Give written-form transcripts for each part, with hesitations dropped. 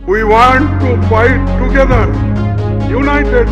We want to fight together, united.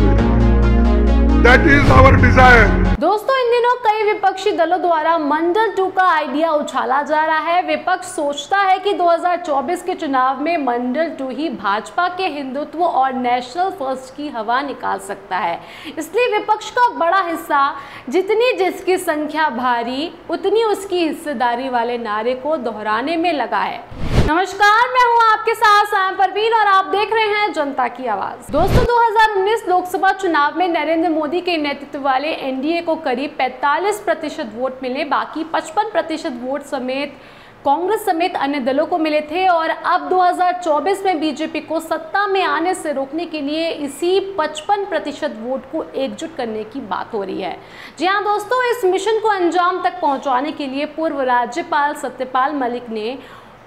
That is our desire. दोस्तों, इन दिनों कई विपक्षी दलों द्वारा मंडल 2 का आइडिया उछाला जा रहा है। विपक्ष सोचता है कि 2024 के चुनाव में मंडल 2 ही भाजपा के हिंदुत्व और नेशनल फर्स्ट की हवा निकाल सकता है। इसलिए विपक्ष का बड़ा हिस्सा जितनी जिसकी संख्या भारी उतनी उसकी हिस्सेदारी वाले नारे को दोहराने में लगा है। नमस्कार, मैं हूं आपके साथ साम परवीन और आप देख रहे हैं जनता की आवाज। दोस्तों, 2019 लोकसभा चुनाव में नरेंद्र मोदी के नेतृत्व वाले एनडीए को करीब 45% वोट मिले। बाकी 55% वोट समेत कांग्रेस समेत अन्य दलों को मिले थे और अब 2024 में बीजेपी को सत्ता में आने से रोकने के लिए इसी 55% वोट को एकजुट करने की बात हो रही है। जी हां दोस्तों, इस मिशन को अंजाम तक पहुंचाने के लिए पूर्व राज्यपाल सत्यपाल मलिक ने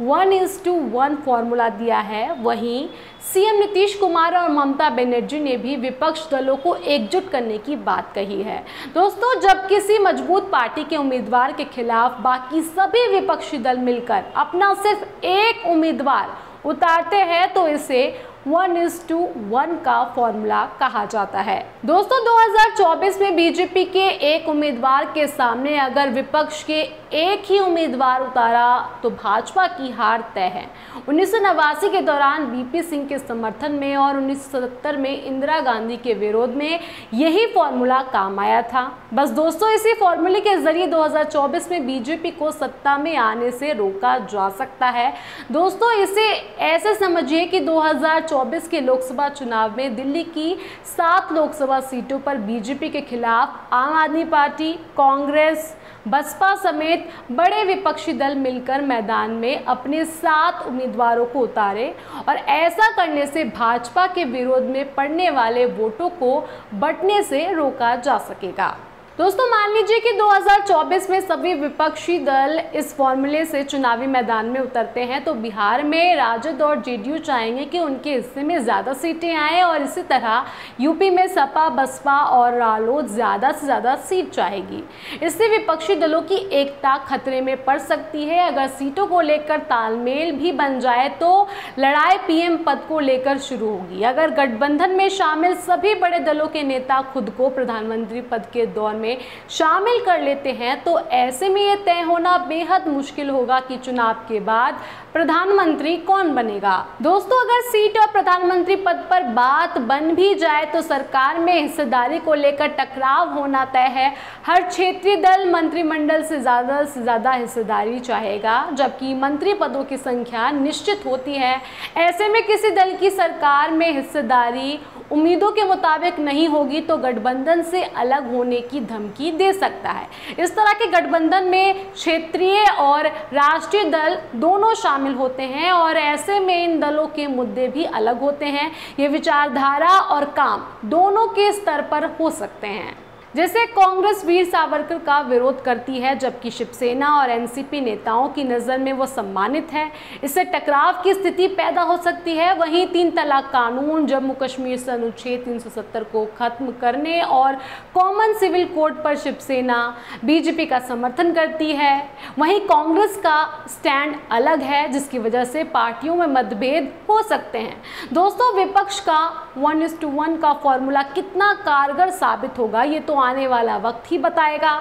1:1 फॉर्मूला दिया है। वहीं सीएम नीतीश कुमार और ममता बनर्जी ने भी विपक्ष दलों को एकजुट करने की बात कही है। दोस्तों, जब किसी मजबूत पार्टी के उम्मीदवार के खिलाफ बाकी सभी विपक्षी दल मिलकर अपना सिर्फ एक उम्मीदवार उतारते हैं तो इसे 1:1 का फॉर्मूला कहा जाता है। दोस्तों, 2024 में बीजेपी के एक उम्मीदवार के सामने अगर विपक्ष के एक ही उम्मीदवार उतारा तो भाजपा की हार तय है। 1989 के दौरान बीपी सिंह के समर्थन में और 1970 में इंदिरा गांधी के विरोध में यही फॉर्मूला काम आया था। बस दोस्तों, इसी फॉर्मूले के जरिए 2024 में बीजेपी को सत्ता में आने से रोका जा सकता है। दोस्तों, इसे ऐसे समझिए कि 2024 के लोकसभा चुनाव में दिल्ली की 7 लोकसभा सीटों पर बीजेपी के खिलाफ आम आदमी पार्टी, कांग्रेस, बसपा समेत बड़े विपक्षी दल मिलकर मैदान में अपने 7 उम्मीदवारों को उतारे और ऐसा करने से भाजपा के विरोध में पड़ने वाले वोटों को बंटने से रोका जा सकेगा। दोस्तों, मान लीजिए कि 2024 में सभी विपक्षी दल इस फॉर्मूले से चुनावी मैदान में उतरते हैं तो बिहार में राजद और जेडीयू चाहेंगे कि उनके हिस्से में ज़्यादा सीटें आएँ और इसी तरह यूपी में सपा, बसपा और रालोद ज़्यादा से ज़्यादा सीट चाहेगी। इससे विपक्षी दलों की एकता खतरे में पड़ सकती है। अगर सीटों को लेकर तालमेल भी बन जाए तो लड़ाई पीएम पद को लेकर शुरू होगी। अगर गठबंधन में शामिल सभी बड़े दलों के नेता खुद को प्रधानमंत्री पद के दौर में शामिल कर लेते हैं तो ऐसे में यह तय होना बेहद मुश्किल होगा कि चुनाव के बाद प्रधानमंत्री कौन बनेगा। दोस्तों, अगर सीट और प्रधानमंत्री पद पर बात बन भी जाए तो सरकार में हिस्सेदारी को लेकर टकराव होना तय है। हर क्षेत्रीय दल मंत्रिमंडल से ज़्यादा हिस्सेदारी चाहेगा, जबकि मंत्री पदों की संख्या निश्चित होती है। ऐसे में किसी दल की सरकार में हिस्सेदारी उम्मीदों के मुताबिक नहीं होगी तो गठबंधन से अलग होने की धमकी दे सकता है। इस तरह के गठबंधन में क्षेत्रीय और राष्ट्रीय दल दोनों शामिल होते हैं और ऐसे में इन दलों के मुद्दे भी अलग होते हैं। ये विचारधारा और काम दोनों के स्तर पर हो सकते हैं। जैसे कांग्रेस वीर सावरकर का विरोध करती है जबकि शिवसेना और एनसीपी नेताओं की नज़र में वो सम्मानित है। इससे टकराव की स्थिति पैदा हो सकती है। वहीं 3 तलाक कानून, जम्मू कश्मीर से अनुच्छेद 370 को खत्म करने और कॉमन सिविल कोड पर शिवसेना बीजेपी का समर्थन करती है। वहीं कांग्रेस का स्टैंड अलग है जिसकी वजह से पार्टियों में मतभेद हो सकते हैं। दोस्तों, विपक्ष का 1:1 का फॉर्मूला कितना कारगर साबित होगा ये तो आने वाला वक्त ही बताएगा।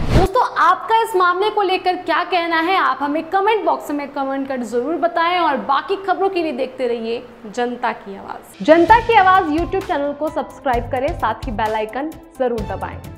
दोस्तों, आपका इस मामले को लेकर क्या कहना है आप हमें कमेंट बॉक्स में कमेंट कर जरूर बताएं और बाकी खबरों के लिए देखते रहिए जनता की आवाज। जनता की आवाज यूट्यूब चैनल को सब्सक्राइब करें, साथ ही बेल आइकन जरूर दबाएं।